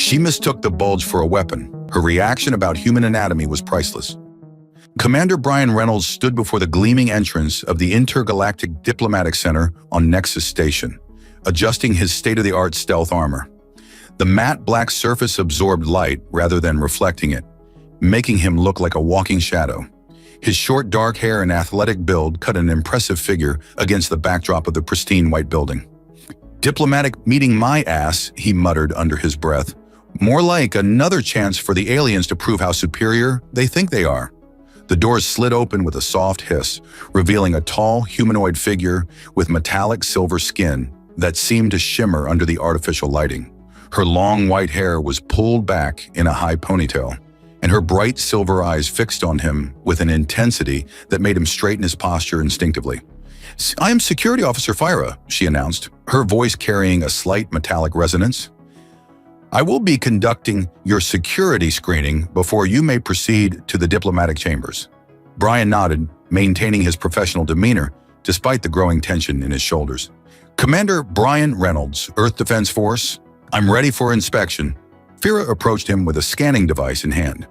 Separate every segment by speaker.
Speaker 1: She mistook the Bulge for a weapon. Her reaction about human anatomy was priceless. Commander Brian Reynolds stood before the gleaming entrance of the Intergalactic Diplomatic Center on Nexus Station, adjusting his state-of-the-art stealth armor. The matte black surface absorbed light rather than reflecting it, making him look like a walking shadow. His short dark hair and athletic build cut an impressive figure against the backdrop of the pristine white building. "Diplomatic meeting my ass," he muttered under his breath. "More like another chance for the aliens to prove how superior they think they are." The doors slid open with a soft hiss, revealing a tall, humanoid figure with metallic silver skin that seemed to shimmer under the artificial lighting. Her long white hair was pulled back in a high ponytail, and her bright silver eyes fixed on him with an intensity that made him straighten his posture instinctively. "I am Security Officer Fyra," she announced, her voice carrying a slight metallic resonance. "I will be conducting your security screening before you may proceed to the diplomatic chambers." Brian nodded, maintaining his professional demeanor despite the growing tension in his shoulders. "Commander Brian Reynolds, Earth Defense Force, I'm ready for inspection." Fyra approached him with a scanning device in hand.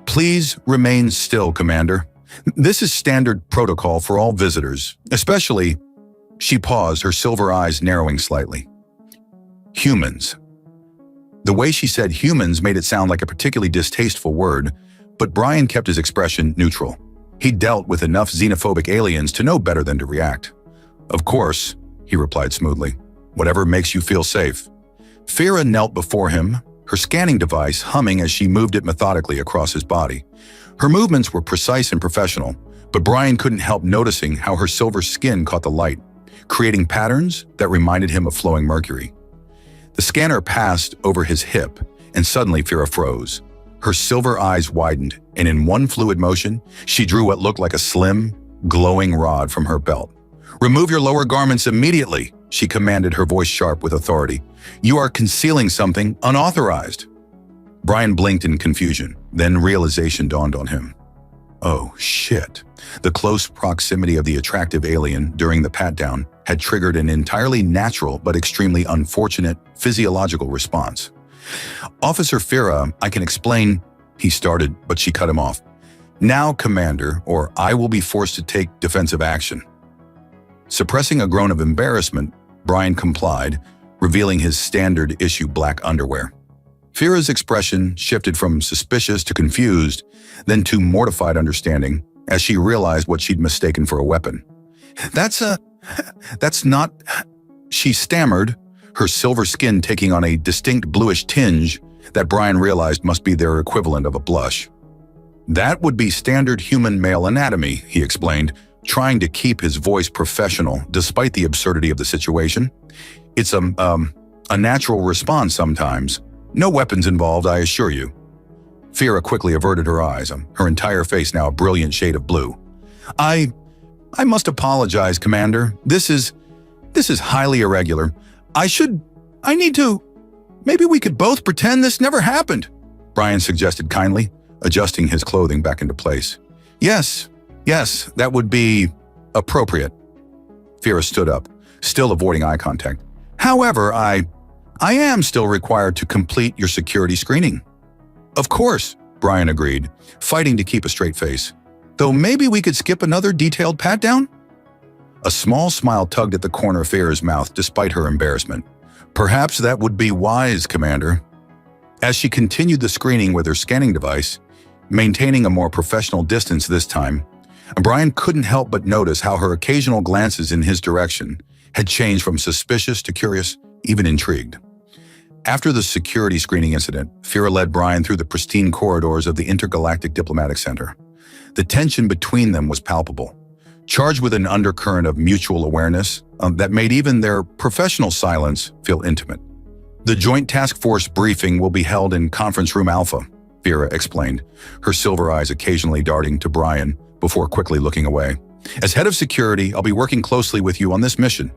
Speaker 1: "Please remain still, Commander. This is standard protocol for all visitors, especially..." She paused, her silver eyes narrowing slightly. "Humans." The way she said humans made it sound like a particularly distasteful word, but Brian kept his expression neutral. He dealt with enough xenophobic aliens to know better than to react. "Of course," he replied smoothly. "Whatever makes you feel safe." Fyra knelt before him, her scanning device humming as she moved it methodically across his body. Her movements were precise and professional, but Brian couldn't help noticing how her silver skin caught the light, creating patterns that reminded him of flowing mercury. The scanner passed over his hip, and suddenly Fyra froze. Her silver eyes widened, and in one fluid motion, she drew what looked like a slim, glowing rod from her belt. "Remove your lower garments immediately," she commanded, her voice sharp with authority. "You are concealing something unauthorized." Brian blinked in confusion, then realization dawned on him. Oh, shit. The close proximity of the attractive alien during the pat-down had triggered an entirely natural but extremely unfortunate physiological response. "Officer Fyra, I can explain," he started, but she cut him off. "Now, Commander, or I will be forced to take defensive action." Suppressing a groan of embarrassment, Brian complied, revealing his standard-issue black underwear. Fyra's expression shifted from suspicious to confused, then to mortified understanding, as she realized what she'd mistaken for a weapon. That's not..." She stammered, her silver skin taking on a distinct bluish tinge that Brian realized must be their equivalent of a blush. "That would be standard human male anatomy," he explained, trying to keep his voice professional despite the absurdity of the situation. "It's a natural response sometimes. No weapons involved, I assure you." Fyra quickly averted her eyes, her entire face now a brilliant shade of blue. I must apologize, Commander. This is highly irregular. Maybe we could both pretend this never happened," Brian suggested kindly, adjusting his clothing back into place. Yes, that would be appropriate." Fyra stood up, still avoiding eye contact. "However, I am still required to complete your security screening." "Of course," Brian agreed, fighting to keep a straight face. "Though maybe we could skip another detailed pat-down?" A small smile tugged at the corner of Fyra's mouth despite her embarrassment. "Perhaps that would be wise, Commander." As she continued the screening with her scanning device, maintaining a more professional distance this time, Brian couldn't help but notice how her occasional glances in his direction had changed from suspicious to curious, even intrigued. After the security screening incident, Fyra led Brian through the pristine corridors of the Intergalactic Diplomatic Center. The tension between them was palpable, charged with an undercurrent of mutual awareness that made even their professional silence feel intimate. "The Joint Task Force briefing will be held in Conference Room Alpha," Fyra explained, her silver eyes occasionally darting to Brian before quickly looking away. "As head of security, I'll be working closely with you on this mission."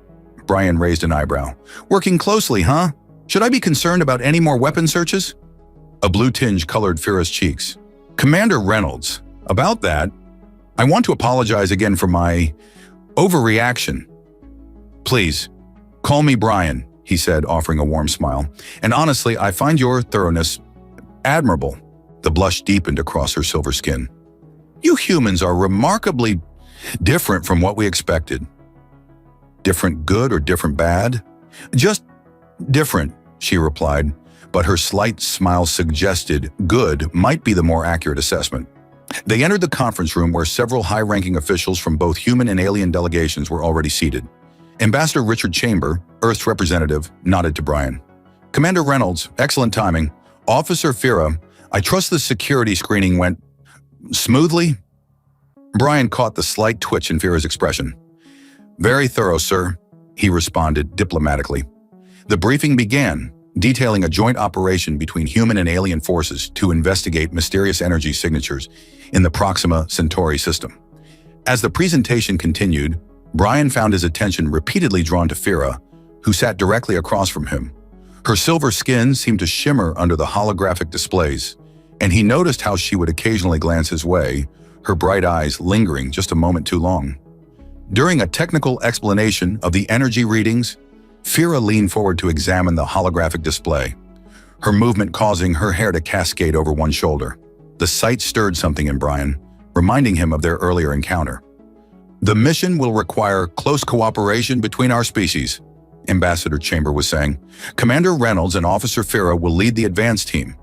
Speaker 1: Brian raised an eyebrow. "Working closely, huh? Should I be concerned about any more weapon searches?" A blue tinge colored Fyra's cheeks. "Commander Reynolds, about that, I want to apologize again for my overreaction. Please, call me Brian," he said, offering a warm smile. "And honestly, I find your thoroughness admirable." The blush deepened across her silver skin. "You humans are remarkably different from what we expected." "Different good or different bad?" "Just different," she replied, but her slight smile suggested good might be the more accurate assessment. They entered the conference room where several high-ranking officials from both human and alien delegations were already seated. Ambassador Richard Chamber, Earth's representative, nodded to Brian. "Commander Reynolds, excellent timing. Officer Fira, I trust the security screening went smoothly?" Brian caught the slight twitch in Fira's expression. "Very thorough, sir," he responded diplomatically. The briefing began, detailing a joint operation between human and alien forces to investigate mysterious energy signatures in the Proxima Centauri system. As the presentation continued, Brian found his attention repeatedly drawn to Fira, who sat directly across from him. Her silver skin seemed to shimmer under the holographic displays, and he noticed how she would occasionally glance his way, her bright eyes lingering just a moment too long. During a technical explanation of the energy readings, Fira leaned forward to examine the holographic display, her movement causing her hair to cascade over one shoulder. The sight stirred something in Brian, reminding him of their earlier encounter. "The mission will require close cooperation between our species," Ambassador Chamber was saying. "Commander Reynolds and Officer Fira will lead the advance team."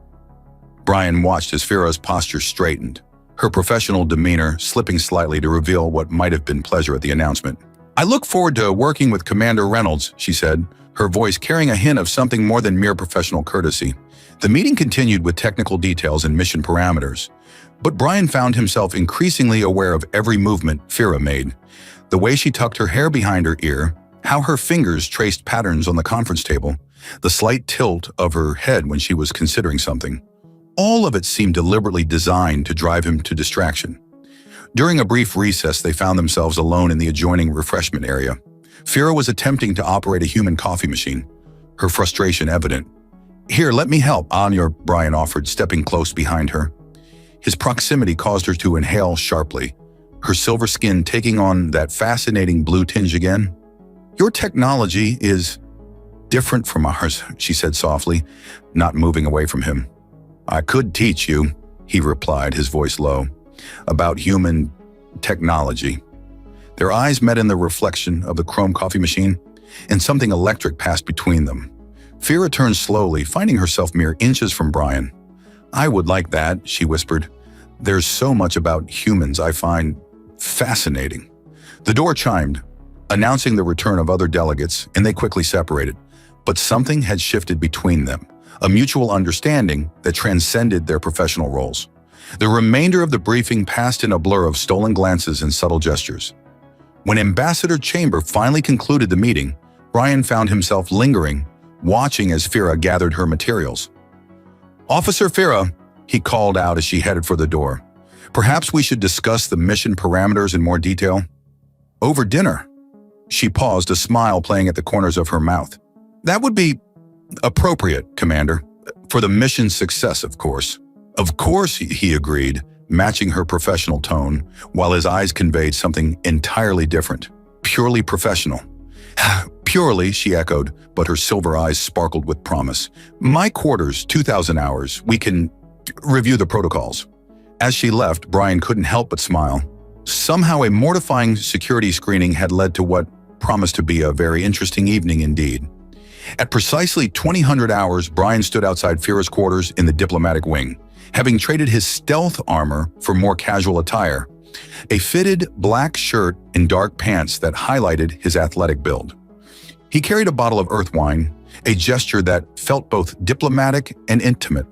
Speaker 1: Brian watched as Fira's posture straightened, her professional demeanor slipping slightly to reveal what might have been pleasure at the announcement. "I look forward to working with Commander Reynolds," she said, her voice carrying a hint of something more than mere professional courtesy. The meeting continued with technical details and mission parameters, but Brian found himself increasingly aware of every movement Fira made. The way she tucked her hair behind her ear, how her fingers traced patterns on the conference table, the slight tilt of her head when she was considering something. All of it seemed deliberately designed to drive him to distraction. During a brief recess, they found themselves alone in the adjoining refreshment area. Fira was attempting to operate a human coffee machine, her frustration evident. "Here, let me help," Anya, Brian offered, stepping close behind her. His proximity caused her to inhale sharply, her silver skin taking on that fascinating blue tinge again. "Your technology is different from ours," she said softly, not moving away from him. "I could teach you," he replied, his voice low, "about human technology." Their eyes met in the reflection of the chrome coffee machine, and something electric passed between them. Fira turned slowly, finding herself mere inches from Brian. "I would like that," she whispered. "There's so much about humans I find fascinating." The door chimed, announcing the return of other delegates, and they quickly separated. But something had shifted between them, a mutual understanding that transcended their professional roles. The remainder of the briefing passed in a blur of stolen glances and subtle gestures. When Ambassador Chamber finally concluded the meeting, Brian found himself lingering, watching as Fira gathered her materials. "Officer Fira," he called out as she headed for the door. "Perhaps we should discuss the mission parameters in more detail." "Over dinner." She paused, a smile playing at the corners of her mouth. "That would be appropriate, Commander. For the mission's success, of course." "Of course," he agreed, matching her professional tone, while his eyes conveyed something entirely different. "Purely professional." "Purely," she echoed, but her silver eyes sparkled with promise. "My quarters, 2,000 hours. We can review the protocols." As she left, Brian couldn't help but smile. Somehow a mortifying security screening had led to what promised to be a very interesting evening indeed. At precisely 2000 hours, Brian stood outside Fira's quarters in the diplomatic wing, having traded his stealth armor for more casual attire, a fitted black shirt and dark pants that highlighted his athletic build. He carried a bottle of earth wine, a gesture that felt both diplomatic and intimate.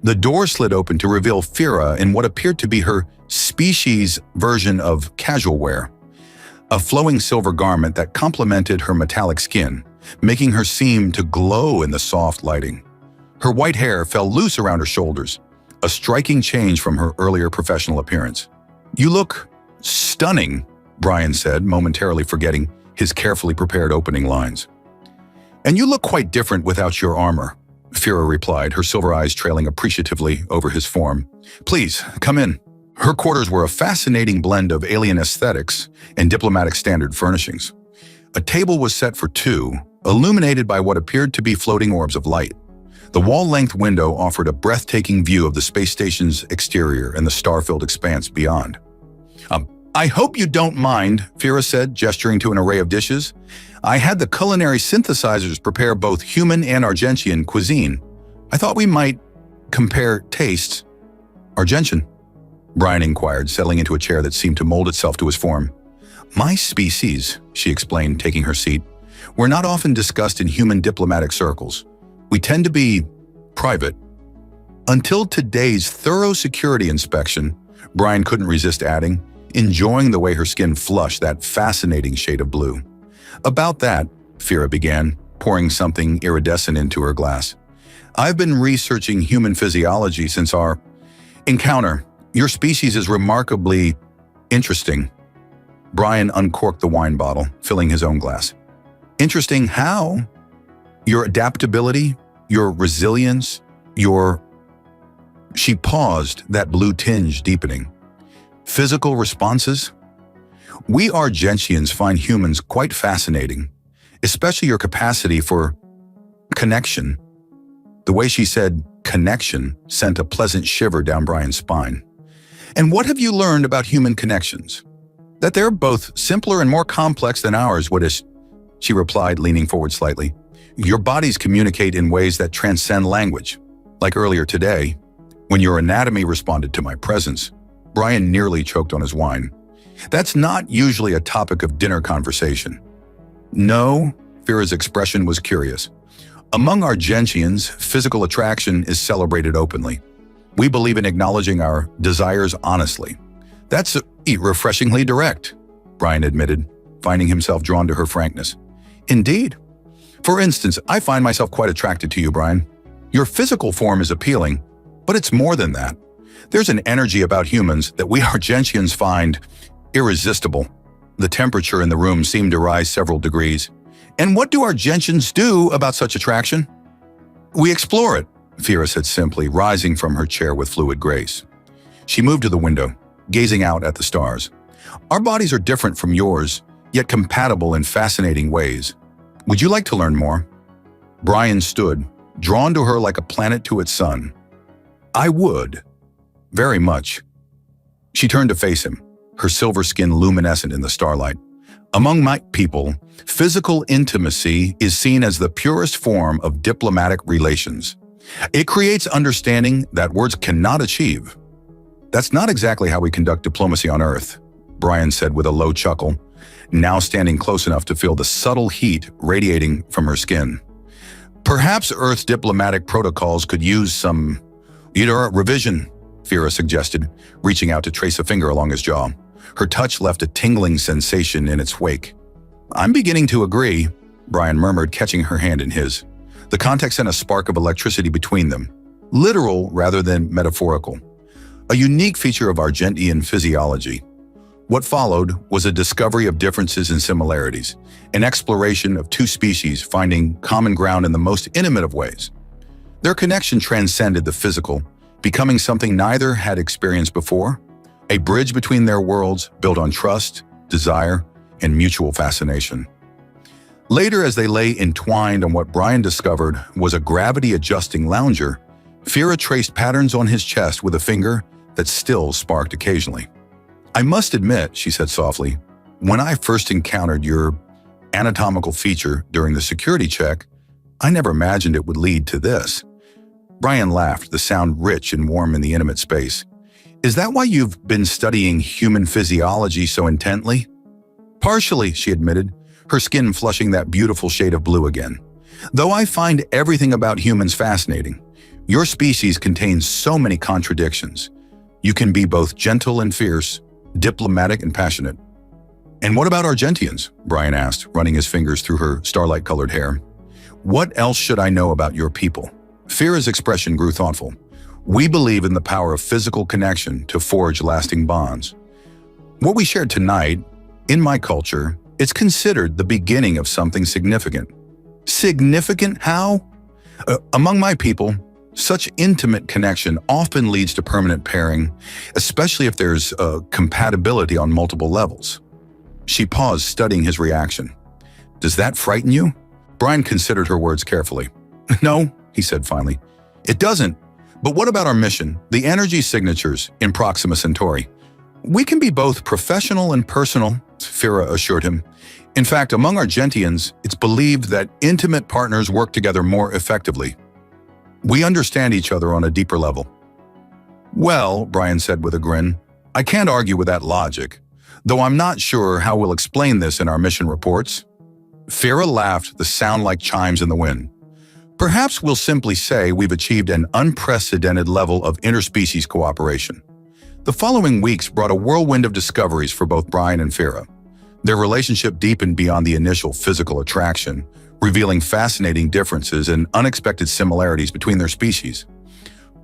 Speaker 1: The door slid open to reveal Fira in what appeared to be her species version of casual wear, a flowing silver garment that complemented her metallic skin, making her seem to glow in the soft lighting. Her white hair fell loose around her shoulders, a striking change from her earlier professional appearance. "You look stunning," Brian said, momentarily forgetting his carefully prepared opening lines. "And you look quite different without your armor," Fira replied, her silver eyes trailing appreciatively over his form. "Please, come in." Her quarters were a fascinating blend of alien aesthetics and diplomatic standard furnishings. A table was set for two, illuminated by what appeared to be floating orbs of light. The wall-length window offered a breathtaking view of the space station's exterior and the star-filled expanse beyond. I hope you don't mind, Fira said, gesturing to an array of dishes. I had the culinary synthesizers prepare both human and Argentian cuisine. I thought we might compare tastes. Argentian? Brian inquired, settling into a chair that seemed to mold itself to his form. My species, she explained, taking her seat, were not often discussed in human diplomatic circles. We tend to be private. Until today's thorough security inspection, Brian couldn't resist adding, enjoying the way her skin flushed that fascinating shade of blue. About that, Fira began, pouring something iridescent into her glass. I've been researching human physiology since our encounter. Your species is remarkably interesting. Brian uncorked the wine bottle, filling his own glass. Interesting how? Your adaptability, your resilience, your... She paused, that blue tinge deepening. Physical responses? We Argentians find humans quite fascinating, especially your capacity for connection. The way she said connection sent a pleasant shiver down Brian's spine. And what have you learned about human connections? That they're both simpler and more complex than ours, she replied, leaning forward slightly. Your bodies communicate in ways that transcend language. Like earlier today, when your anatomy responded to my presence, Brian nearly choked on his wine. That's not usually a topic of dinner conversation. No, Fira's expression was curious. Among Argentians, physical attraction is celebrated openly. We believe in acknowledging our desires honestly. That's refreshingly direct, Brian admitted, finding himself drawn to her frankness. Indeed. For instance, I find myself quite attracted to you, Brian. Your physical form is appealing, but it's more than that. There's an energy about humans that we Argentians find irresistible. The temperature in the room seemed to rise several degrees. And what do Argentians do about such attraction? We explore it, Fira said simply, rising from her chair with fluid grace. She moved to the window, gazing out at the stars. Our bodies are different from yours, yet compatible in fascinating ways. Would you like to learn more? Brian stood, drawn to her like a planet to its sun. I would. Very much. She turned to face him, her silver skin luminescent in the starlight. Among my people, physical intimacy is seen as the purest form of diplomatic relations. It creates understanding that words cannot achieve. That's not exactly how we conduct diplomacy on Earth, Brian said with a low chuckle, now standing close enough to feel the subtle heat radiating from her skin. Perhaps Earth's diplomatic protocols could use some revision, Fira suggested, reaching out to trace a finger along his jaw. Her touch left a tingling sensation in its wake. I'm beginning to agree, Brian murmured, catching her hand in his. The contact sent a spark of electricity between them, literal rather than metaphorical. A unique feature of Argentian physiology. What followed was a discovery of differences and similarities, an exploration of two species finding common ground in the most intimate of ways. Their connection transcended the physical, becoming something neither had experienced before, a bridge between their worlds built on trust, desire, and mutual fascination. Later, as they lay entwined on what Brian discovered was a gravity-adjusting lounger, Fira traced patterns on his chest with a finger that still sparked occasionally. I must admit, she said softly, when I first encountered your anatomical feature during the security check, I never imagined it would lead to this. Brian laughed, the sound rich and warm in the intimate space. Is that why you've been studying human physiology so intently? Partially, she admitted, her skin flushing that beautiful shade of blue again. Though I find everything about humans fascinating, your species contains so many contradictions. You can be both gentle and fierce, diplomatic and passionate. And what about Argentians? Brian asked, running his fingers through her starlight-colored hair. What else should I know about your people? Fira's expression grew thoughtful. We believe in the power of physical connection to forge lasting bonds. What we shared tonight, in my culture, it's considered the beginning of something significant. Significant how? Among my people, such intimate connection often leads to permanent pairing, especially if there's compatibility on multiple levels. She paused, studying his reaction. Does that frighten you? Brian considered her words carefully. No, he said finally. It doesn't. But what about our mission, the energy signatures in Proxima Centauri? We can be both professional and personal, Fira assured him. In fact, among Argentians, it's believed that intimate partners work together more effectively. We understand each other on a deeper level. Well, Brian said with a grin, I can't argue with that logic, though I'm not sure how we'll explain this in our mission reports. Fira laughed, the sound like chimes in the wind. Perhaps we'll simply say we've achieved an unprecedented level of interspecies cooperation. The following weeks brought a whirlwind of discoveries for both Brian and Fira. Their relationship deepened beyond the initial physical attraction, revealing fascinating differences and unexpected similarities between their species.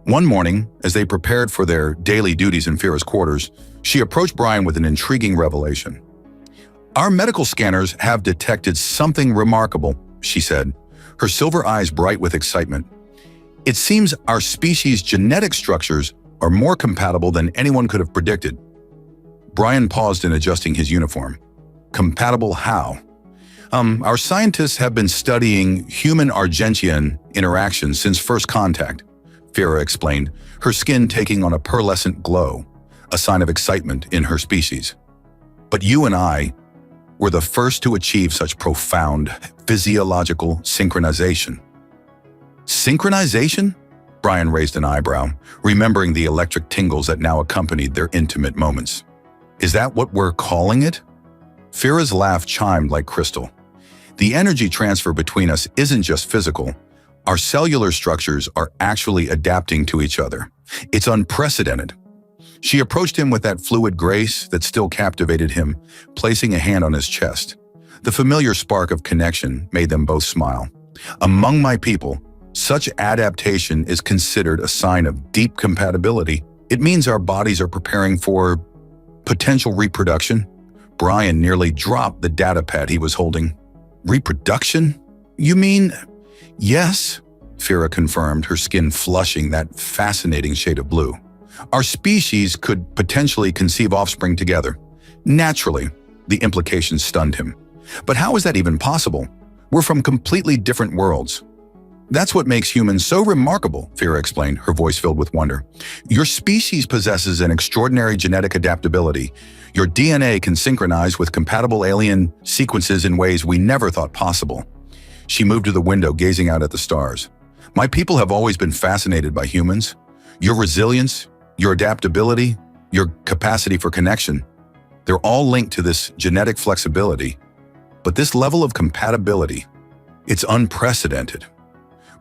Speaker 1: One morning, as they prepared for their daily duties in Fira's quarters, she approached Brian with an intriguing revelation. Our medical scanners have detected something remarkable, she said, her silver eyes bright with excitement. It seems our species' genetic structures are more compatible than anyone could have predicted. Brian paused in adjusting his uniform. Compatible how? Our scientists have been studying human-Argentian interactions since first contact, Fira explained, her skin taking on a pearlescent glow, a sign of excitement in her species. But you and I were the first to achieve such profound physiological synchronization. Synchronization? Brian raised an eyebrow, remembering the electric tingles that now accompanied their intimate moments. Is that what we're calling it? Fira's laugh chimed like crystal. The energy transfer between us isn't just physical. Our cellular structures are actually adapting to each other. It's unprecedented. She approached him with that fluid grace that still captivated him, placing a hand on his chest. The familiar spark of connection made them both smile. Among my people, such adaptation is considered a sign of deep compatibility. It means our bodies are preparing for potential reproduction. Brian nearly dropped the data pad he was holding. Reproduction? You mean? Yes, Fira confirmed, her skin flushing that fascinating shade of blue. Our species could potentially conceive offspring together. Naturally, the implication stunned him. But how is that even possible? We're from completely different worlds. That's what makes humans so remarkable, Fira explained, her voice filled with wonder. Your species possesses an extraordinary genetic adaptability. Your DNA can synchronize with compatible alien sequences in ways we never thought possible. She moved to the window, gazing out at the stars. My people have always been fascinated by humans. Your resilience, your adaptability, your capacity for connection, they're all linked to this genetic flexibility. But this level of compatibility, it's unprecedented.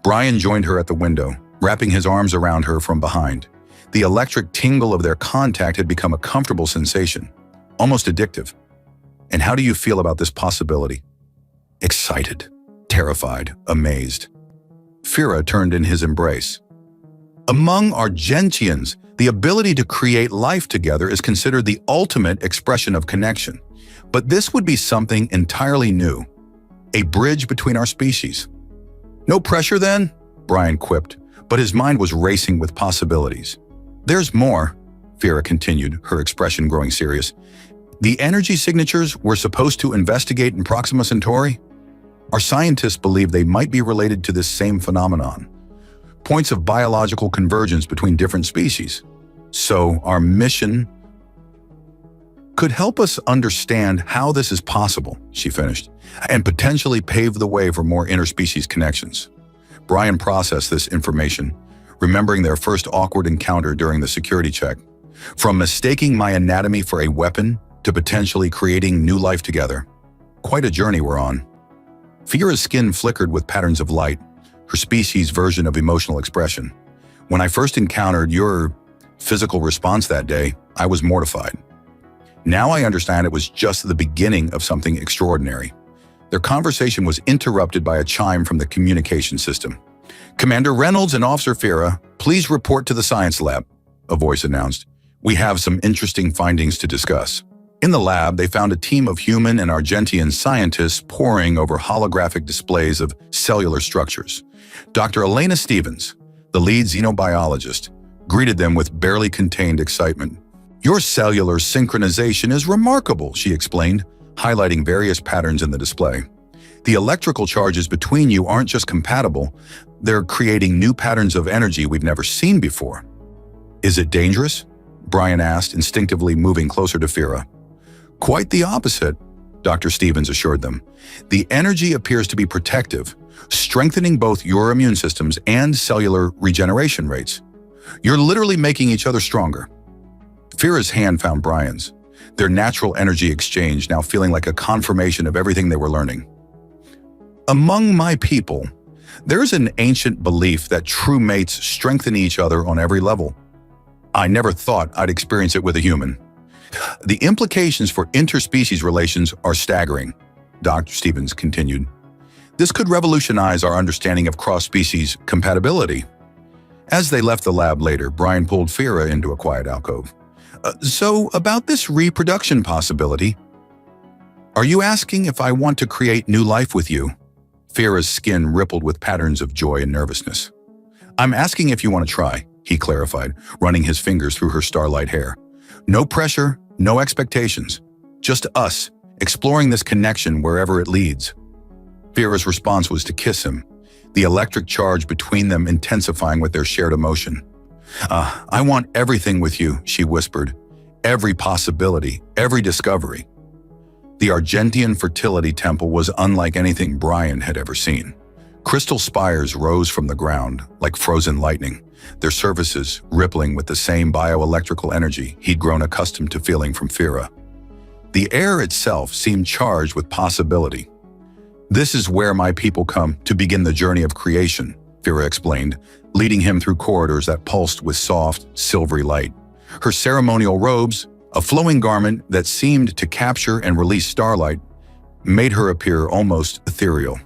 Speaker 1: Brian joined her at the window, wrapping his arms around her from behind. The electric tingle of their contact had become a comfortable sensation, almost addictive. And how do you feel about this possibility? Excited, terrified, amazed. Fira turned in his embrace. Among Argentians, the ability to create life together is considered the ultimate expression of connection. But this would be something entirely new, a bridge between our species. No pressure then? Brian quipped, but his mind was racing with possibilities. There's more, Fira continued, her expression growing serious. The energy signatures we're supposed to investigate in Proxima Centauri? Our scientists believe they might be related to this same phenomenon. Points of biological convergence between different species. So our mission could help us understand how this is possible, she finished, and potentially pave the way for more interspecies connections. Brian processed this information, remembering their first awkward encounter during the security check. From mistaking my anatomy for a weapon to potentially creating new life together. Quite a journey we're on. Fira's skin flickered with patterns of light, her species' version of emotional expression. When I first encountered your physical response that day, I was mortified. Now I understand it was just the beginning of something extraordinary. Their conversation was interrupted by a chime from the communication system. Commander Reynolds and Officer Fira, please report to the science lab, a voice announced. We have some interesting findings to discuss. In the lab, they found a team of human and Argentian scientists poring over holographic displays of cellular structures. Dr. Elena Stevens, the lead xenobiologist, greeted them with barely contained excitement. Your cellular synchronization is remarkable, she explained, highlighting various patterns in the display. The electrical charges between you aren't just compatible, they're creating new patterns of energy we've never seen before. Is it dangerous? Brian asked, instinctively moving closer to Fira. Quite the opposite, Dr. Stevens assured them. The energy appears to be protective, strengthening both your immune systems and cellular regeneration rates. You're literally making each other stronger. Fira's hand found Brian's, their natural energy exchange now feeling like a confirmation of everything they were learning. Among my people, there's an ancient belief that true mates strengthen each other on every level. I never thought I'd experience it with a human. The implications for interspecies relations are staggering, Dr. Stevens continued. This could revolutionize our understanding of cross-species compatibility. As they left the lab later, Brian pulled Fira into a quiet alcove. So, about this reproduction possibility, are you asking if I want to create new life with you? Fira's skin rippled with patterns of joy and nervousness. I'm asking if you want to try, he clarified, running his fingers through her starlight hair. No pressure, no expectations. Just us, exploring this connection wherever it leads. Fira's response was to kiss him, the electric charge between them intensifying with their shared emotion. I want everything with you, she whispered. Every possibility, every discovery. The Argentian fertility temple was unlike anything Brian had ever seen. Crystal spires rose from the ground like frozen lightning, their surfaces rippling with the same bioelectrical energy he'd grown accustomed to feeling from Fira. The air itself seemed charged with possibility. This is where my people come to begin the journey of creation, Fira explained, leading him through corridors that pulsed with soft, silvery light. Her ceremonial robes, a flowing garment that seemed to capture and release starlight, made her appear almost ethereal.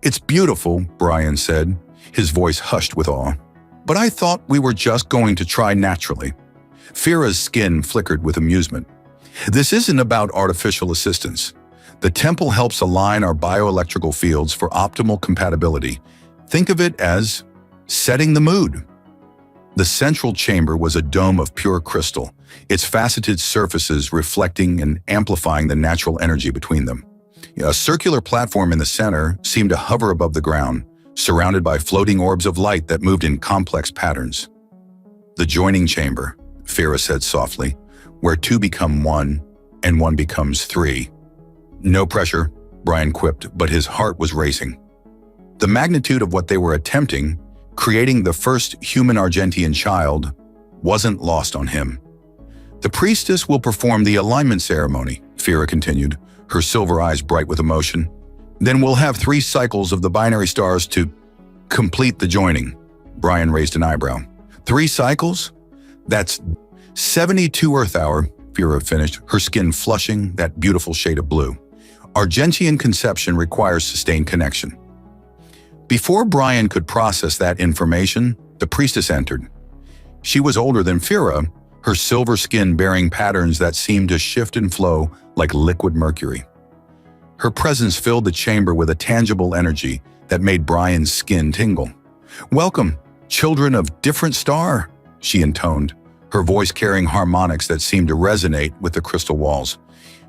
Speaker 1: It's beautiful, Brian said, his voice hushed with awe. But I thought we were just going to try naturally. Fira's skin flickered with amusement. This isn't about artificial assistance. The temple helps align our bioelectrical fields for optimal compatibility. Think of it as setting the mood. The central chamber was a dome of pure crystal, its faceted surfaces reflecting and amplifying the natural energy between them. A circular platform in the center seemed to hover above the ground, surrounded by floating orbs of light that moved in complex patterns. The joining chamber, Fira said softly, where two become one and one becomes three. No pressure, Brian quipped, but his heart was racing. The magnitude of what they were attempting, creating the first human Argentian child, wasn't lost on him. The priestess will perform the alignment ceremony, Fira continued, her silver eyes bright with emotion. Then we'll have 3 cycles of the binary stars to complete the joining. Brian raised an eyebrow. 3 cycles? That's 72 Earth hour, Fira finished, her skin flushing that beautiful shade of blue. Argentian conception requires sustained connection. Before Brian could process that information, the priestess entered. She was older than Fira, her silver skin bearing patterns that seemed to shift and flow like liquid mercury. Her presence filled the chamber with a tangible energy that made Brian's skin tingle. "Welcome, children of different star," she intoned, her voice carrying harmonics that seemed to resonate with the crystal walls.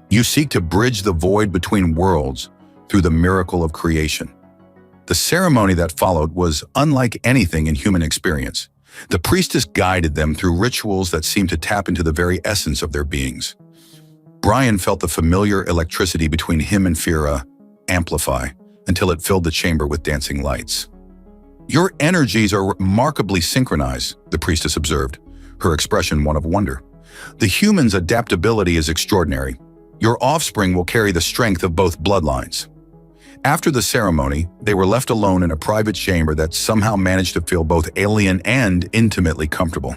Speaker 1: "You seek to bridge the void between worlds through the miracle of creation." The ceremony that followed was unlike anything in human experience. The priestess guided them through rituals that seemed to tap into the very essence of their beings. Brian felt the familiar electricity between him and Fira amplify until it filled the chamber with dancing lights. "Your energies are remarkably synchronized," the priestess observed, her expression one of wonder. "The human's adaptability is extraordinary. Your offspring will carry the strength of both bloodlines." After the ceremony, they were left alone in a private chamber that somehow managed to feel both alien and intimately comfortable.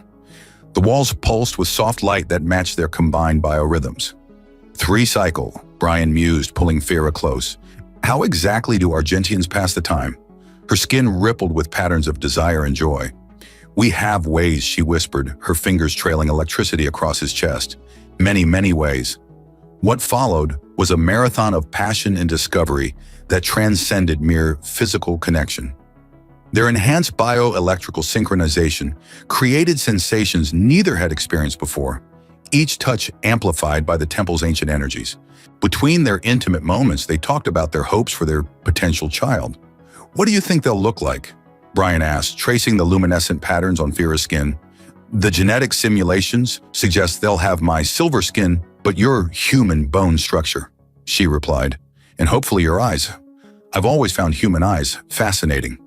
Speaker 1: The walls pulsed with soft light that matched their combined biorhythms. 3 cycle, Brian mused, pulling Fira close. How exactly do Argentians pass the time? Her skin rippled with patterns of desire and joy. "We have ways," she whispered, her fingers trailing electricity across his chest. "Many, many ways." What followed was a marathon of passion and discovery that transcended mere physical connection. Their enhanced bioelectrical synchronization created sensations neither had experienced before, each touch amplified by the temple's ancient energies. Between their intimate moments, they talked about their hopes for their potential child. "What do you think they'll look like?" Brian asked, tracing the luminescent patterns on Fira's skin. "The genetic simulations suggest they'll have my silver skin, but your human bone structure," she replied. "And hopefully your eyes. I've always found human eyes fascinating.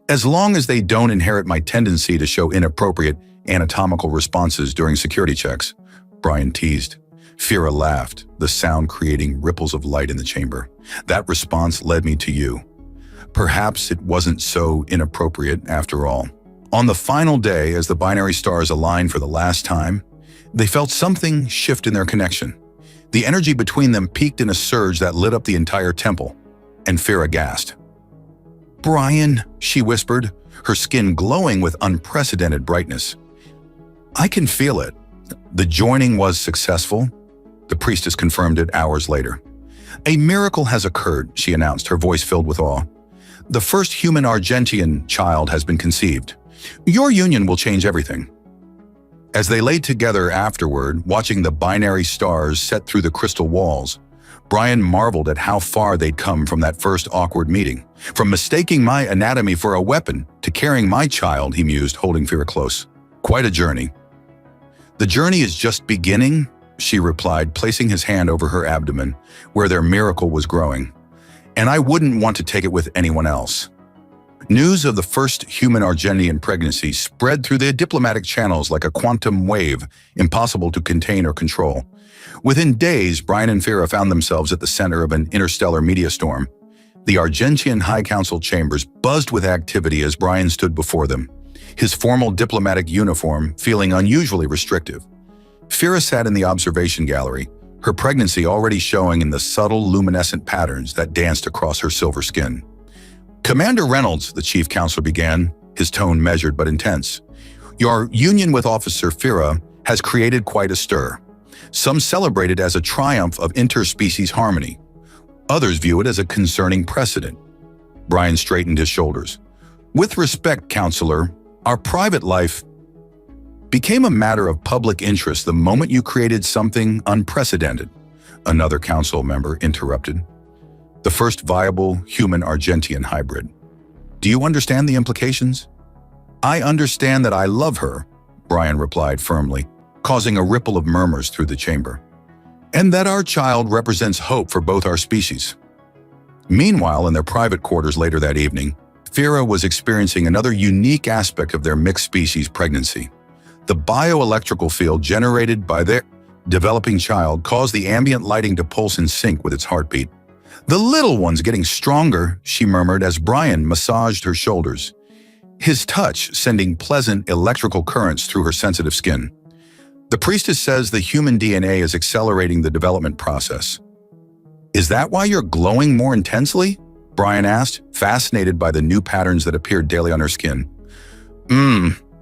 Speaker 1: As long as they don't inherit my tendency to show inappropriate anatomical responses during security checks," Brian teased. Fira laughed, the sound creating ripples of light in the chamber. "That response led me to you. Perhaps it wasn't so inappropriate after all." On the final day, as the binary stars aligned for the last time, they felt something shift in their connection. The energy between them peaked in a surge that lit up the entire temple, and Fira gasped. "Brian," she whispered, her skin glowing with unprecedented brightness. "I can feel it." The joining was successful, the priestess confirmed it hours later. "A miracle has occurred," she announced, her voice filled with awe. "The first human Argentian child has been conceived. Your union will change everything." As they lay together afterward, watching the binary stars set through the crystal walls, Brian marveled at how far they'd come from that first awkward meeting. "From mistaking my anatomy for a weapon to carrying my child," he mused, holding Fira close. "Quite a journey." "The journey is just beginning," she replied, placing his hand over her abdomen, where their miracle was growing. "And I wouldn't want to take it with anyone else." News of the first human Argentian pregnancy spread through the diplomatic channels like a quantum wave, impossible to contain or control. Within days, Brian and Fira found themselves at the center of an interstellar media storm. The Argentian High Council chambers buzzed with activity as Brian stood before them, his formal diplomatic uniform feeling unusually restrictive. Fira sat in the observation gallery, her pregnancy already showing in the subtle luminescent patterns that danced across her silver skin. "Commander Reynolds," the chief counselor began, his tone measured but intense, "your union with Officer Fira has created quite a stir. Some celebrate it as a triumph of interspecies harmony. Others view it as a concerning precedent." Brian straightened his shoulders. "With respect, counselor, our private life became a matter of public interest the moment you created something unprecedented," another council member interrupted. "The first viable human Argentian hybrid. Do you understand the implications?" "I understand that I love her," Brian replied firmly, causing a ripple of murmurs through the chamber. "And that our child represents hope for both our species." Meanwhile, in their private quarters later that evening, Fira was experiencing another unique aspect of their mixed-species pregnancy. The bioelectrical field generated by their developing child caused the ambient lighting to pulse in sync with its heartbeat. "The little one's getting stronger," she murmured as Brian massaged her shoulders, his touch sending pleasant electrical currents through her sensitive skin. "The priestess says the human DNA is accelerating the development process." "Is that why you're glowing more intensely?" Brian asked, fascinated by the new patterns that appeared daily on her skin.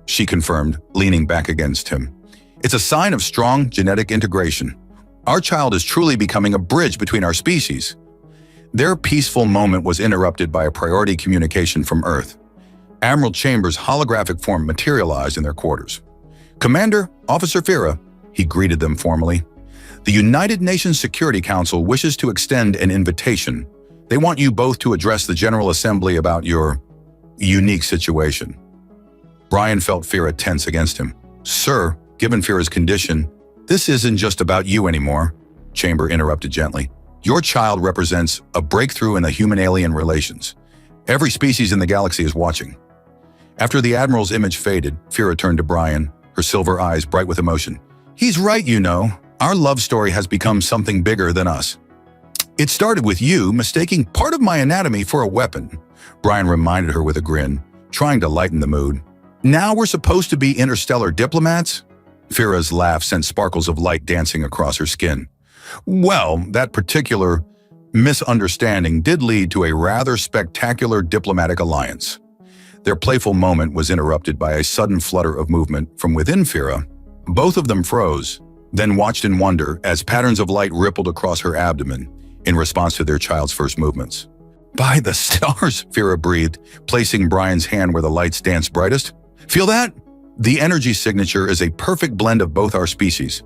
Speaker 1: She confirmed, leaning back against him. "It's a sign of strong genetic integration. Our child is truly becoming a bridge between our species." Their peaceful moment was interrupted by a priority communication from Earth. Admiral Chambers' holographic form materialized in their quarters. "Commander, Officer Fira," he greeted them formally. "The United Nations Security Council wishes to extend an invitation. They want you both to address the General Assembly about your unique situation." Brian felt Fira tense against him. "Sir, given Fira's condition, this isn't just about you anymore," Chamber interrupted gently. "Your child represents a breakthrough in the human-alien relations. Every species in the galaxy is watching." After the Admiral's image faded, Fira turned to Brian, her silver eyes bright with emotion. "He's right, you know. Our love story has become something bigger than us. It started with you mistaking part of my anatomy for a weapon," Brian reminded her with a grin, trying to lighten the mood. "Now we're supposed to be interstellar diplomats?" Fira's laugh sent sparkles of light dancing across her skin. "Well, that particular misunderstanding did lead to a rather spectacular diplomatic alliance." Their playful moment was interrupted by a sudden flutter of movement from within Fira. Both of them froze, then watched in wonder as patterns of light rippled across her abdomen in response to their child's first movements. "By the stars," Fira breathed, placing Brian's hand where the lights danced brightest. "Feel that?" The energy signature is a perfect blend of both our species.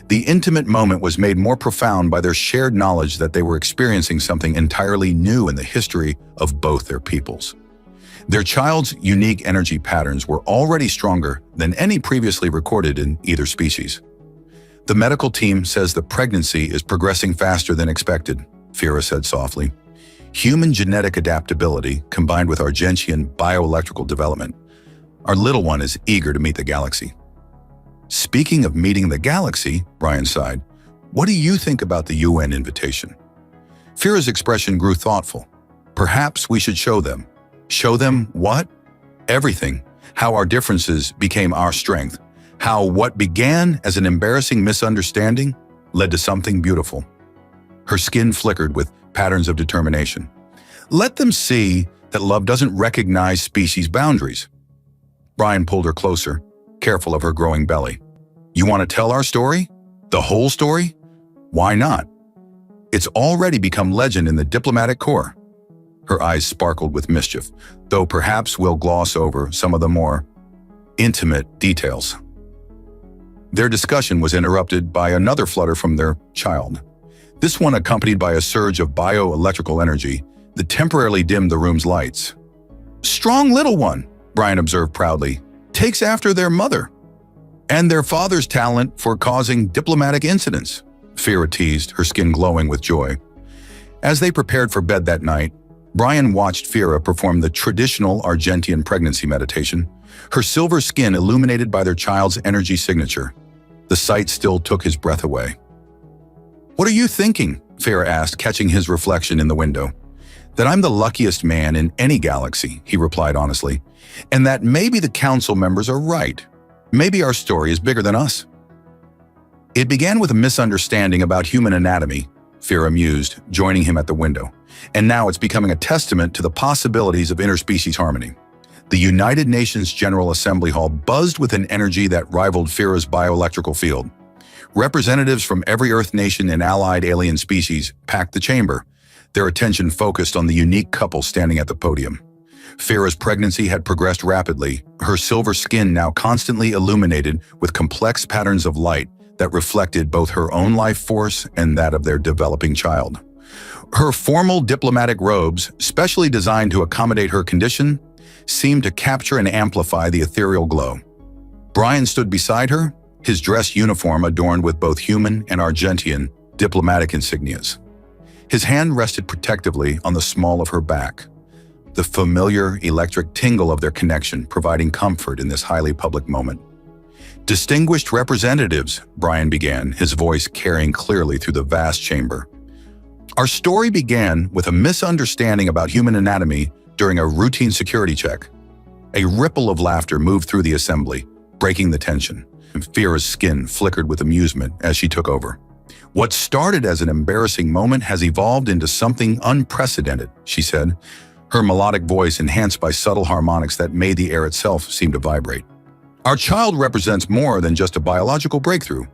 Speaker 1: The intimate moment was made more profound by their shared knowledge that they were experiencing something entirely new in the history of both their peoples. Their child's unique energy patterns were already stronger than any previously recorded in either species. The medical team says the pregnancy is progressing faster than expected, Fira said softly. Human genetic adaptability combined with Argentian bioelectrical development. Our little one is eager to meet the galaxy. Speaking of meeting the galaxy, Brian sighed, what do you think about the UN invitation? Fira's expression grew thoughtful. Perhaps we should show them. Show them what? Everything. How our differences became our strength. How what began as an embarrassing misunderstanding led to something beautiful. Her skin flickered with patterns of determination. Let them see that love doesn't recognize species boundaries. Brian pulled her closer, careful of her growing belly. You want to tell our story? The whole story? Why not? It's already become legend in the diplomatic corps. Her eyes sparkled with mischief, though perhaps we'll gloss over some of the more intimate details. Their discussion was interrupted by another flutter from their child. This one accompanied by a surge of bioelectrical energy that temporarily dimmed the room's lights. Strong little one, Brian observed proudly, takes after their mother and their father's talent for causing diplomatic incidents, Fira teased, her skin glowing with joy. As they prepared for bed that night, Brian watched Fira perform the traditional Argentian pregnancy meditation, her silver skin illuminated by their child's energy signature. The sight still took his breath away. What are you thinking? Fira asked, catching his reflection in the window. That I'm the luckiest man in any galaxy, he replied honestly, and that maybe the council members are right. Maybe our story is bigger than us. It began with a misunderstanding about human anatomy, Fira mused, joining him at the window. And now it's becoming a testament to the possibilities of interspecies harmony. The United Nations General Assembly Hall buzzed with an energy that rivaled Fira's bioelectrical field. Representatives from every Earth nation and allied alien species packed the chamber, their attention focused on the unique couple standing at the podium. Fira's pregnancy had progressed rapidly, her silver skin now constantly illuminated with complex patterns of light that reflected both her own life force and that of their developing child. Her formal diplomatic robes, specially designed to accommodate her condition, seemed to capture and amplify the ethereal glow. Brian stood beside her, his dress uniform adorned with both human and Argentian diplomatic insignias. His hand rested protectively on the small of her back, the familiar electric tingle of their connection providing comfort in this highly public moment. Distinguished representatives, Brian began, his voice carrying clearly through the vast chamber. Our story began with a misunderstanding about human anatomy during a routine security check. A ripple of laughter moved through the assembly, breaking the tension. Fira's skin flickered with amusement as she took over. What started as an embarrassing moment has evolved into something unprecedented, she said, her melodic voice enhanced by subtle harmonics that made the air itself seem to vibrate. Our child represents more than just a biological breakthrough.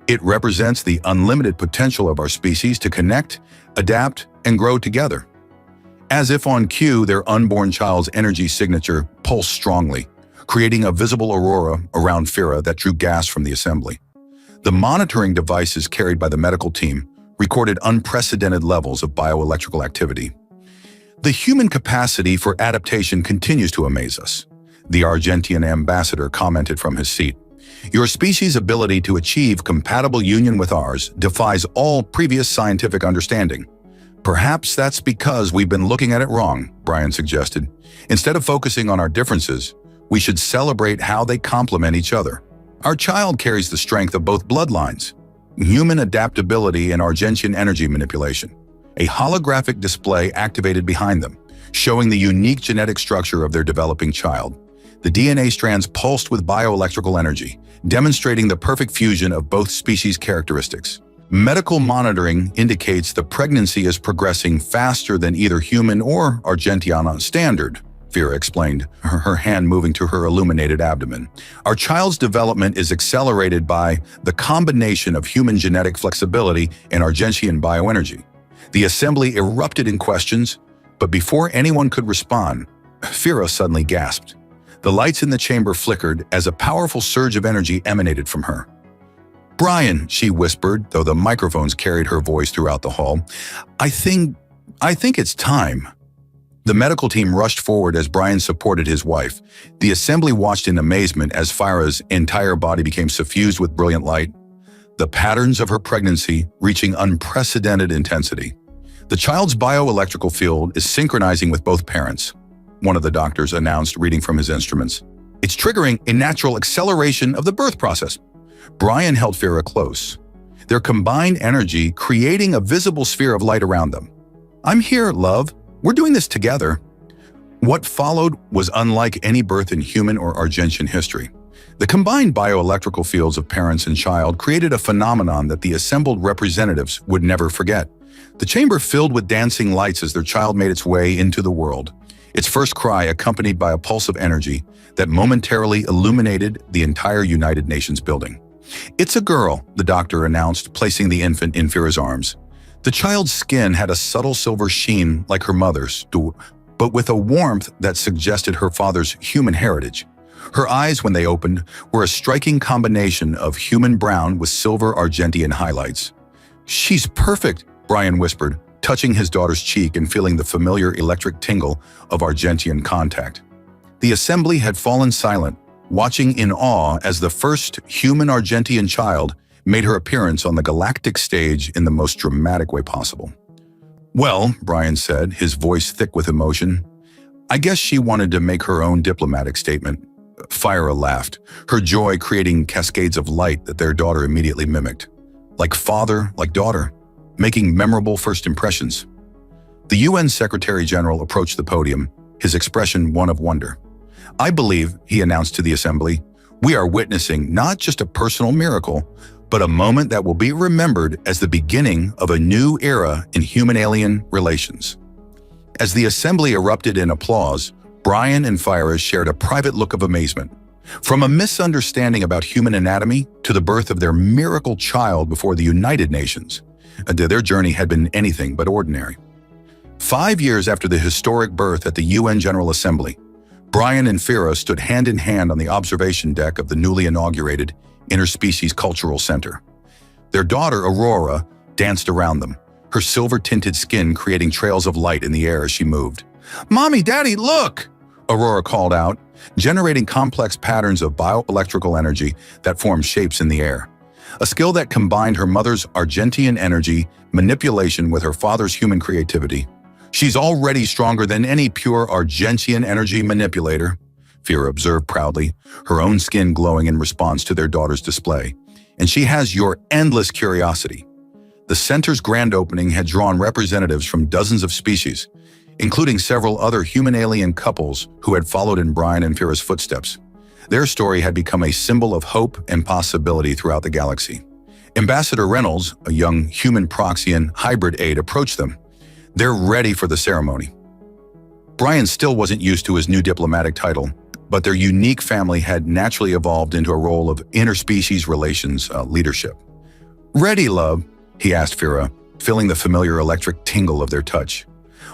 Speaker 1: It represents the unlimited potential of our species to connect, adapt, and grow together. As if on cue, their unborn child's energy signature pulsed strongly, creating a visible aurora around Fira that drew gas from the assembly. The monitoring devices carried by the medical team recorded unprecedented levels of bioelectrical activity. The human capacity for adaptation continues to amaze us, the Argentian ambassador commented from his seat. Your species' ability to achieve compatible union with ours defies all previous scientific understanding. Perhaps that's because we've been looking at it wrong, Brian suggested. Instead of focusing on our differences, we should celebrate how they complement each other. Our child carries the strength of both bloodlines, human adaptability and Argentian energy manipulation. A holographic display activated behind them, showing the unique genetic structure of their developing child. The DNA strands pulsed with bioelectrical energy, demonstrating the perfect fusion of both species' characteristics. Medical monitoring indicates the pregnancy is progressing faster than either human or Argentiana standard, Fira explained, her hand moving to her illuminated abdomen. Our child's development is accelerated by the combination of human genetic flexibility and Argentian bioenergy. The assembly erupted in questions, but before anyone could respond, Fira suddenly gasped. The lights in the chamber flickered as a powerful surge of energy emanated from her. "Brian," she whispered, though the microphones carried her voice throughout the hall, I think it's time." The medical team rushed forward as Brian supported his wife. The assembly watched in amazement as Fyra's entire body became suffused with brilliant light, the patterns of her pregnancy reaching unprecedented intensity. "The child's bioelectrical field is synchronizing with both parents," one of the doctors announced, reading from his instruments. "It's triggering a natural acceleration of the birth process." Brian held Fyra close, their combined energy creating a visible sphere of light around them. "I'm here, love. We're doing this together." What followed was unlike any birth in human or Argentian history. The combined bioelectrical fields of parents and child created a phenomenon that the assembled representatives would never forget. The chamber filled with dancing lights as their child made its way into the world, its first cry accompanied by a pulse of energy that momentarily illuminated the entire United Nations building. "It's a girl," the doctor announced, placing the infant in Fyra's arms. The child's skin had a subtle silver sheen like her mother's, but with a warmth that suggested her father's human heritage. Her eyes, when they opened, were a striking combination of human brown with silver Argentian highlights. "She's perfect," Brian whispered, touching his daughter's cheek and feeling the familiar electric tingle of Argentian contact. The assembly had fallen silent, watching in awe as the first human Argentian child made her appearance on the galactic stage in the most dramatic way possible. "Well," Brian said, his voice thick with emotion, "I guess she wanted to make her own diplomatic statement." Fyra laughed, her joy creating cascades of light that their daughter immediately mimicked. Like father, like daughter, making memorable first impressions. The UN Secretary General approached the podium, his expression one of wonder. "I believe," he announced to the assembly, "we are witnessing not just a personal miracle, but a moment that will be remembered as the beginning of a new era in human-alien relations." As the assembly erupted in applause, Brian and Fyra shared a private look of amazement. From a misunderstanding about human anatomy to the birth of their miracle child before the United Nations, their journey had been anything but ordinary. 5 years after the historic birth at the UN General Assembly, Brian and Fyra stood hand in hand on the observation deck of the newly inaugurated Interspecies Cultural Center. Their daughter, Aurora, danced around them, her silver-tinted skin creating trails of light in the air as she moved. "Mommy, Daddy, look!" Aurora called out, generating complex patterns of bioelectrical energy that formed shapes in the air. A skill that combined her mother's Argentian energy manipulation with her father's human creativity. "She's already stronger than any pure Argentian energy manipulator," Fyra observed proudly, her own skin glowing in response to their daughter's display. "And she has your endless curiosity." The center's grand opening had drawn representatives from dozens of species, including several other human-alien couples who had followed in Brian and Fyra's footsteps. Their story had become a symbol of hope and possibility throughout the galaxy. Ambassador Reynolds, a young human Proxian hybrid aide, approached them. They're ready for the ceremony. Brian still wasn't used to his new diplomatic title, but their unique family had naturally evolved into a role of interspecies relations leadership. "Ready, love?" he asked Fyra, feeling the familiar electric tingle of their touch.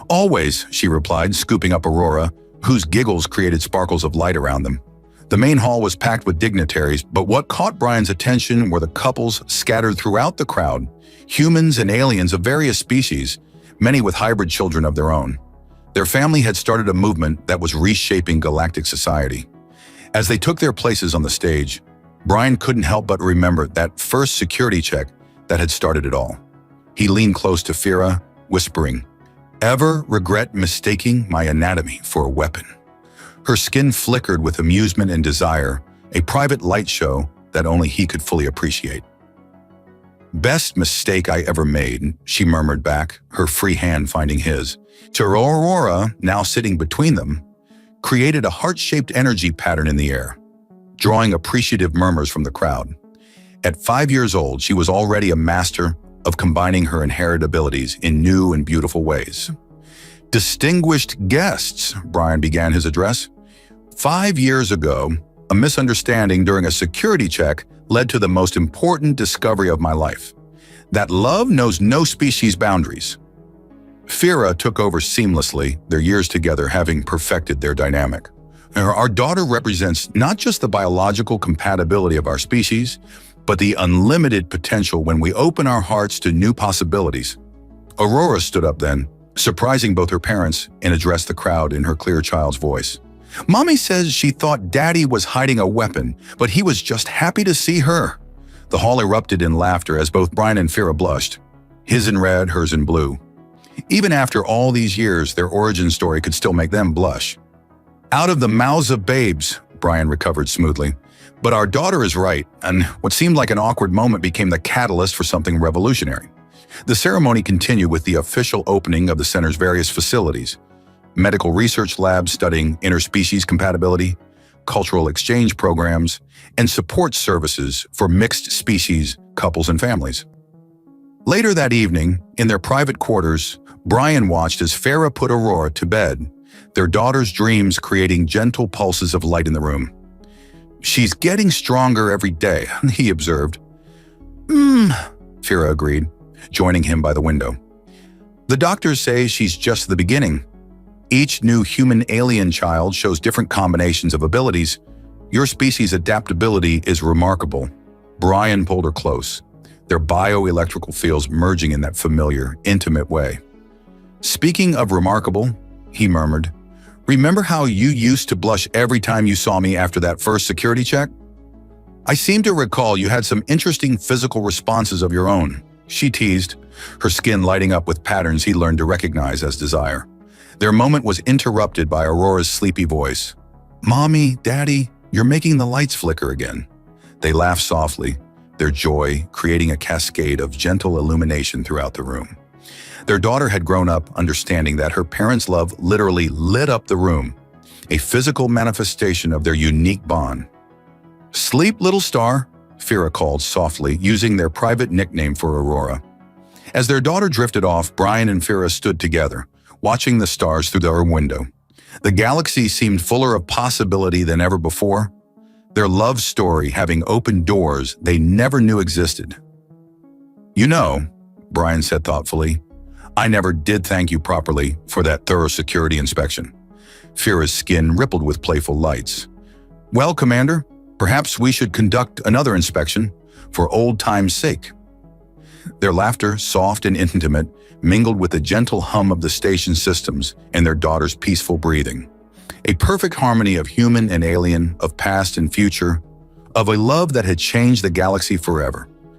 Speaker 1: "Always," she replied, scooping up Aurora, whose giggles created sparkles of light around them. The main hall was packed with dignitaries, but what caught Brian's attention were the couples scattered throughout the crowd, humans and aliens of various species, many with hybrid children of their own. Their family had started a movement that was reshaping galactic society. As they took their places on the stage, Brian couldn't help but remember that first security check that had started it all. He leaned close to Fyra, whispering, "Ever regret mistaking my anatomy for a weapon?" Her skin flickered with amusement and desire, a private light show that only he could fully appreciate. "Best mistake I ever made," she murmured back, her free hand finding his. To Aurora, now sitting between them, created a heart-shaped energy pattern in the air, drawing appreciative murmurs from the crowd. At 5 years old, she was already a master of combining her inherited abilities in new and beautiful ways. "Distinguished guests," Brian began his address. 5 years ago, a misunderstanding during a security check led to the most important discovery of my life, that love knows no species boundaries. Fyra took over seamlessly, their years together having perfected their dynamic. Our daughter represents not just the biological compatibility of our species, but the unlimited potential when we open our hearts to new possibilities. Aurora stood up then, surprising both her parents, and addressed the crowd in her clear child's voice. Mommy says she thought Daddy was hiding a weapon, but he was just happy to see her. The hall erupted in laughter as both Brian and Fira blushed, his in red, hers in blue. Even after all these years, their origin story could still make them blush. Out of the mouths of babes, Brian recovered smoothly. But our daughter is right, and what seemed like an awkward moment became the catalyst for something revolutionary. The ceremony continued with the official opening of the center's various facilities: medical research labs studying interspecies compatibility, cultural exchange programs, and support services for mixed species couples and families. Later that evening, in their private quarters, Brian watched as Farah put Aurora to bed, their daughter's dreams creating gentle pulses of light in the room. She's getting stronger every day, he observed. Farah agreed, joining him by the window. The doctors say she's just the beginning. Each new human-alien child shows different combinations of abilities. Your species' adaptability is remarkable. Brian pulled her close, their bioelectrical fields merging in that familiar, intimate way. Speaking of remarkable, he murmured, remember how you used to blush every time you saw me after that first security check? I seem to recall you had some interesting physical responses of your own, she teased, her skin lighting up with patterns he learned to recognize as desire. Their moment was interrupted by Aurora's sleepy voice. Mommy, Daddy, you're making the lights flicker again. They laughed softly, their joy creating a cascade of gentle illumination throughout the room. Their daughter had grown up understanding that her parents' love literally lit up the room, a physical manifestation of their unique bond. Sleep, little star, Fira called softly, using their private nickname for Aurora. As their daughter drifted off, Brian and Fira stood together, watching the stars through their window. The galaxy seemed fuller of possibility than ever before, their love story having opened doors they never knew existed. You know, Brian said thoughtfully, I never did thank you properly for that thorough security inspection. Fira's skin rippled with playful lights. Well, Commander, perhaps we should conduct another inspection for old time's sake. Their laughter, soft and intimate, mingled with the gentle hum of the station systems and their daughter's peaceful breathing. A perfect harmony of human and alien, of past and future, of a love that had changed the galaxy forever.